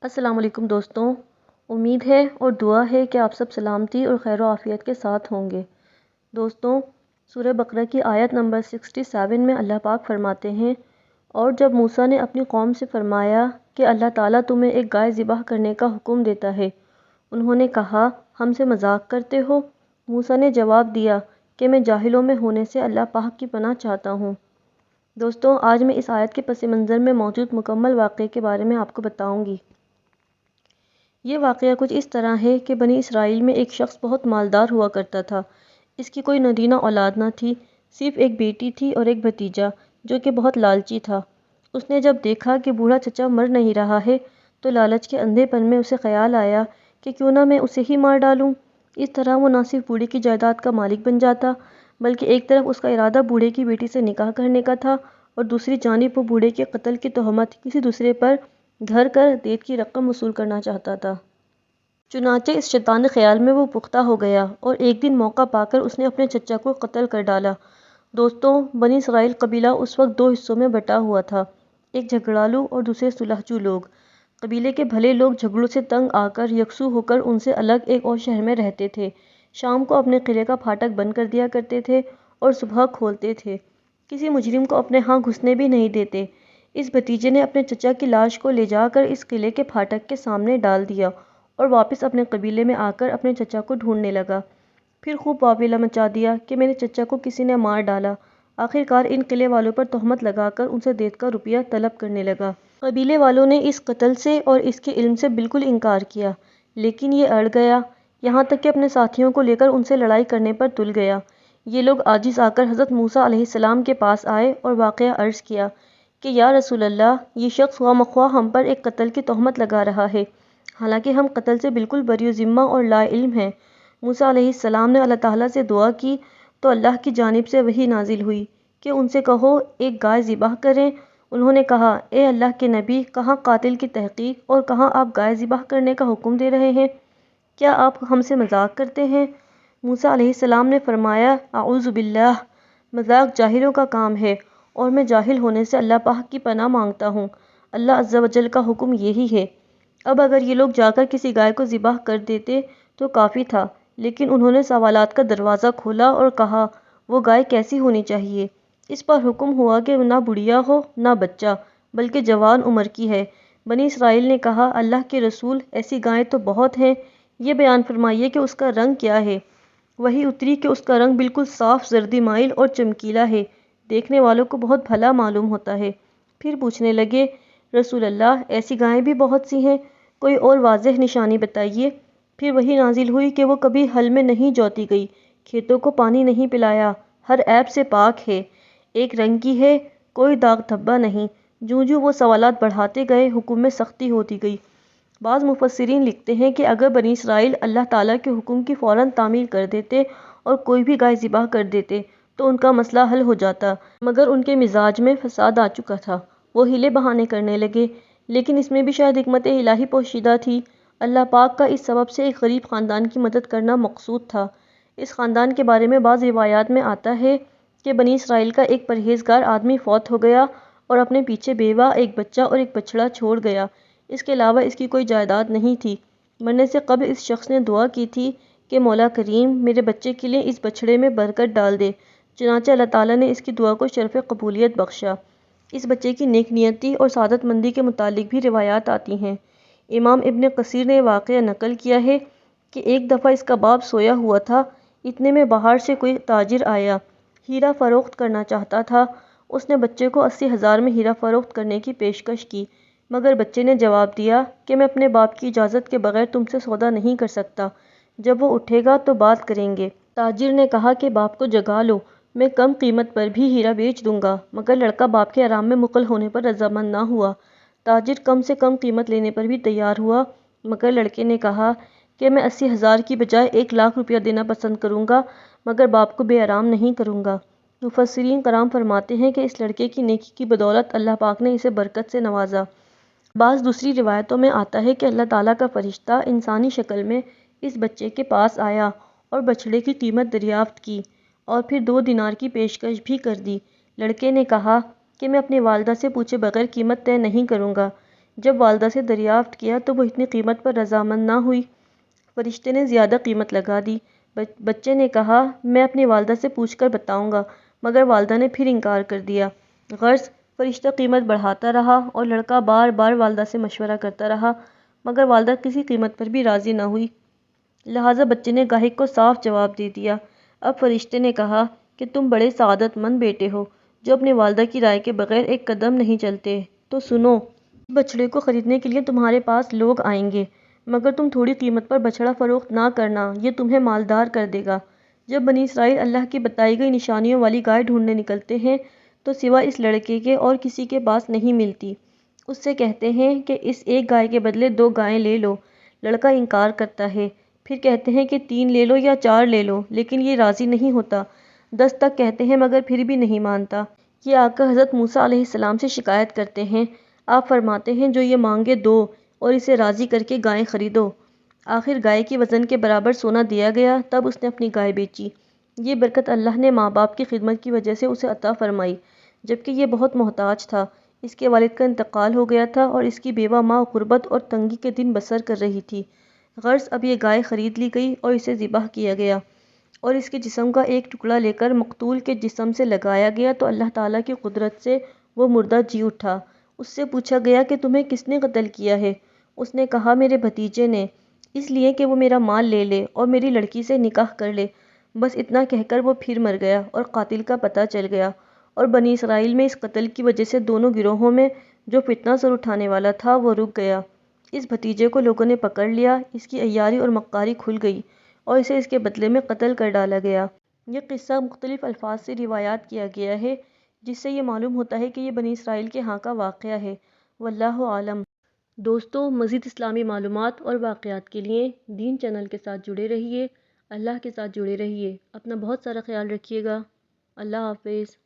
السلام علیکم دوستوں، امید ہے اور دعا ہے کہ آپ سب سلامتی اور خیر و عافیت کے ساتھ ہوں گے۔ دوستوں، سورہ بقرہ کی آیت نمبر 67 میں اللہ پاک فرماتے ہیں، اور جب موسیٰ نے اپنی قوم سے فرمایا کہ اللہ تعالیٰ تمہیں ایک گائے ذبح کرنے کا حکم دیتا ہے، انہوں نے کہا ہم سے مذاق کرتے ہو؟ موسیٰ نے جواب دیا کہ میں جاہلوں میں ہونے سے اللہ پاک کی پناہ چاہتا ہوں۔ دوستوں، آج میں اس آیت کے پس منظر میں موجود مکمل واقعے کے بارے میں آپ کو بتاؤں گی۔ یہ واقعہ کچھ اس طرح ہے کہ بنی اسرائیل میں ایک شخص بہت مالدار ہوا کرتا تھا۔ اس کی کوئی نرینہ اولاد نہ تھی، صرف ایک بیٹی تھی اور ایک بھتیجا جو کہ بہت لالچی تھا۔ اس نے جب دیکھا کہ بوڑھا چچا مر نہیں رہا ہے تو لالچ کے اندھے پن میں اسے خیال آیا کہ کیوں نہ میں اسے ہی مار ڈالوں۔ اس طرح وہ نہ صرف بوڑھے کی جائیداد کا مالک بن جاتا، بلکہ ایک طرف اس کا ارادہ بوڑھے کی بیٹی سے نکاح کرنے کا تھا اور دوسری جانب وہ بوڑھے کے قتل کی تہمت کسی دوسرے پر دھر کر دیت کی رقم وصول کرنا چاہتا تھا۔ چنانچہ اس شیطانی خیال میں وہ پختہ ہو گیا اور ایک دن موقع پا کر اس نے اپنے چچا کو قتل کر ڈالا۔ دوستوں، بنی اسرائیل قبیلہ اس وقت دو حصوں میں بٹا ہوا تھا، ایک جھگڑالو اور دوسرے صلح جو لوگ۔ قبیلے کے بھلے لوگ جھگڑوں سے تنگ آ کر یکسو ہو کر ان سے الگ ایک اور شہر میں رہتے تھے۔ شام کو اپنے قلعے کا پھاٹک بند کر دیا کرتے تھے اور صبح کھولتے تھے۔ کسی مجرم کو اپنے ہاں گھسنے بھی نہیں دیتے۔ اس بھتیجے نے اپنے چچا کی لاش کو لے جا کر اس قلعے کے پھاٹک کے سامنے ڈال دیا اور واپس اپنے قبیلے میں آ کر اپنے چچا کو ڈھونڈنے لگا۔ پھر خوب واویلا مچا دیا کہ میرے چچا کو کسی نے مار ڈالا۔ آخرکار ان قلعے والوں پر تہمت لگا کر ان سے دیت کا روپیہ طلب کرنے لگا۔ قبیلے والوں نے اس قتل سے اور اس کے علم سے بالکل انکار کیا، لیکن یہ اڑ گیا، یہاں تک کہ اپنے ساتھیوں کو لے کر ان سے لڑائی کرنے پر تل گیا۔ یہ لوگ عاجز آ کر حضرت موسیٰ علیہ السلام کے پاس آئے اور واقعہ عرض کیا کہ یا رسول اللہ، یہ شخص خواہ مخواہ ہم پر ایک قتل کی تہمت لگا رہا ہے، حالانکہ ہم قتل سے بالکل بری ذمہ اور لا علم ہیں۔ موسیٰ علیہ السلام نے اللہ تعالیٰ سے دعا کی تو اللہ کی جانب سے وحی نازل ہوئی کہ ان سے کہو ایک گائے ذبح کریں۔ انہوں نے کہا اے اللہ کے نبی، کہاں قاتل کی تحقیق اور کہاں آپ گائے ذبح کرنے کا حکم دے رہے ہیں؟ کیا آپ ہم سے مذاق کرتے ہیں؟ موسیٰ علیہ السلام نے فرمایا اعوذ باللہ، مذاق جاہلوں کا کام ہے اور میں جاہل ہونے سے اللہ پاک کی پناہ مانگتا ہوں۔ اللہ عز و جل کا حکم یہی ہے۔ اب اگر یہ لوگ جا کر کسی گائے کو ذبح کر دیتے تو کافی تھا، لیکن انہوں نے سوالات کا دروازہ کھولا اور کہا وہ گائے کیسی ہونی چاہیے؟ اس پر حکم ہوا کہ نہ بڑھیا ہو نہ بچہ، بلکہ جوان عمر کی ہے۔ بنی اسرائیل نے کہا اللہ کے رسول، ایسی گائیں تو بہت ہیں، یہ بیان فرمائیے کہ اس کا رنگ کیا ہے؟ وحی اتری کہ اس کا رنگ بالکل صاف زردی مائل اور چمکیلا ہے، دیکھنے والوں کو بہت بھلا معلوم ہوتا ہے۔ پھر پوچھنے لگے رسول اللہ، ایسی گائیں بھی بہت سی ہیں، کوئی اور واضح نشانی بتائیے۔ پھر وحی نازل ہوئی کہ وہ کبھی ہل میں نہیں جوتی گئی، کھیتوں کو پانی نہیں پلایا، ہر عیب سے پاک ہے، ایک رنگ کی ہے، کوئی داغ دھبا نہیں۔ جوں جوں وہ سوالات بڑھاتے گئے، حکم میں سختی ہوتی گئی۔ بعض مفسرین لکھتے ہیں کہ اگر بنی اسرائیل اللہ تعالیٰ کے حکم کی فوراً تعمیل کر دیتے اور کوئی بھی گائے ذبح کر دیتے تو ان کا مسئلہ حل ہو جاتا، مگر ان کے مزاج میں فساد آ چکا تھا، وہ ہیلے بہانے کرنے لگے۔ لیکن اس میں بھی شاید حکمت الہی پوشیدہ تھی۔ اللہ پاک کا اس سبب سے ایک غریب خاندان کی مدد کرنا مقصود تھا۔ اس خاندان کے بارے میں بعض روایات میں آتا ہے کہ بنی اسرائیل کا ایک پرہیزگار آدمی فوت ہو گیا اور اپنے پیچھے بیوہ، ایک بچہ اور ایک بچڑا چھوڑ گیا۔ اس کے علاوہ اس کی کوئی جائیداد نہیں تھی۔ مرنے سے قبل اس شخص نے دعا کی تھی کہ مولا کریم، میرے بچے کے لیے اس بچڑے میں برکت ڈال دے، چنانچہ اللہ تعالیٰ نے اس کی دعا کو شرف قبولیت بخشا۔ اس بچے کی نیک نیتی اور سعادت مندی کے متعلق بھی روایات آتی ہیں۔ امام ابن کثیر نے واقعہ نقل کیا ہے کہ ایک دفعہ اس کا باپ سویا ہوا تھا، اتنے میں باہر سے کوئی تاجر آیا، ہیرا فروخت کرنا چاہتا تھا۔ اس نے بچے کو 80,000 میں ہیرا فروخت کرنے کی پیشکش کی، مگر بچے نے جواب دیا کہ میں اپنے باپ کی اجازت کے بغیر تم سے سودا نہیں کر سکتا، جب وہ اٹھے گا تو بات کریں گے۔ تاجر نے کہا کہ باپ کو جگا لو، میں کم قیمت پر بھی ہیرا بیچ دوں گا، مگر لڑکا باپ کے آرام میں مقل ہونے پر رضامند نہ ہوا۔ تاجر کم سے کم قیمت لینے پر بھی تیار ہوا، مگر لڑکے نے کہا کہ میں 80,000 کی بجائے 1,00,000 روپیہ دینا پسند کروں گا، مگر باپ کو بے آرام نہیں کروں گا۔ مفسرین کرام فرماتے ہیں کہ اس لڑکے کی نیکی کی بدولت اللہ پاک نے اسے برکت سے نوازا۔ بعض دوسری روایتوں میں آتا ہے کہ اللہ تعالیٰ کا فرشتہ انسانی شکل میں اس بچے کے پاس آیا اور بچڑے کی قیمت دریافت کی اور پھر 2 دینار کی پیشکش بھی کر دی۔ لڑکے نے کہا کہ میں اپنی والدہ سے پوچھے بغیر قیمت طے نہیں کروں گا۔ جب والدہ سے دریافت کیا تو وہ اتنی قیمت پر رضامند نہ ہوئی۔ فرشتے نے زیادہ قیمت لگا دی۔ بچے نے کہا میں اپنی والدہ سے پوچھ کر بتاؤں گا، مگر والدہ نے پھر انکار کر دیا۔ غرض فرشتہ قیمت بڑھاتا رہا اور لڑکا بار بار والدہ سے مشورہ کرتا رہا، مگر والدہ کسی قیمت پر بھی راضی نہ ہوئی۔ لہٰذا بچے نے گاہک کو صاف جواب دے دیا۔ اب فرشتے نے کہا کہ تم بڑے سعادت مند بیٹے ہو جو اپنی والدہ کی رائے کے بغیر ایک قدم نہیں چلتے، تو سنو، اس بچڑے کو خریدنے کے لیے تمہارے پاس لوگ آئیں گے، مگر تم تھوڑی قیمت پر بچڑا فروخت نہ کرنا، یہ تمہیں مالدار کر دے گا۔ جب بنی اسرائیل اللہ کی بتائی گئی نشانیوں والی گائے ڈھونڈنے نکلتے ہیں تو سوا اس لڑکے کے اور کسی کے پاس نہیں ملتی۔ اس سے کہتے ہیں کہ اس ایک گائے کے بدلے 2 گائیں لے لو۔ لڑکا انکار کرتا ہے، پھر کہتے ہیں کہ 3 لے لو یا 4 لے لو، لیکن یہ راضی نہیں ہوتا۔ 10 تک کہتے ہیں مگر پھر بھی نہیں مانتا۔ یہ آ کر حضرت موسیٰ علیہ السلام سے شکایت کرتے ہیں۔ آپ فرماتے ہیں جو یہ مانگے دو اور اسے راضی کر کے گائیں خریدو۔ آخر گائے کی وزن کے برابر سونا دیا گیا، تب اس نے اپنی گائے بیچی۔ یہ برکت اللہ نے ماں باپ کی خدمت کی وجہ سے اسے عطا فرمائی، جبکہ یہ بہت محتاج تھا۔ اس کے والد کا انتقال ہو گیا تھا اور اس کی بیوہ ماں غربت اور تنگی کے دن بسر کر رہی تھی۔ غرض اب یہ گائے خرید لی گئی اور اسے ذبح کیا گیا اور اس کے جسم کا ایک ٹکڑا لے کر مقتول کے جسم سے لگایا گیا تو اللہ تعالیٰ کی قدرت سے وہ مردہ جی اٹھا۔ اس سے پوچھا گیا کہ تمہیں کس نے قتل کیا ہے؟ اس نے کہا میرے بھتیجے نے، اس لیے کہ وہ میرا مال لے لے اور میری لڑکی سے نکاح کر لے۔ بس اتنا کہہ کر وہ پھر مر گیا اور قاتل کا پتہ چل گیا، اور بنی اسرائیل میں اس قتل کی وجہ سے دونوں گروہوں میں جو فتنہ سر اٹھانے والا تھا وہ رک گیا۔ اس بھتیجے کو لوگوں نے پکڑ لیا، اس کی عیاری اور مکاری کھل گئی اور اسے اس کے بدلے میں قتل کر ڈالا گیا۔ یہ قصہ مختلف الفاظ سے روایات کیا گیا ہے، جس سے یہ معلوم ہوتا ہے کہ یہ بنی اسرائیل کے ہاں کا واقعہ ہے۔ واللہ عالم۔ دوستو، مزید اسلامی معلومات اور واقعات کے لیے دین چینل کے ساتھ جڑے رہیے، اللہ کے ساتھ جڑے رہیے۔ اپنا بہت سارا خیال رکھیے گا۔ اللہ حافظ۔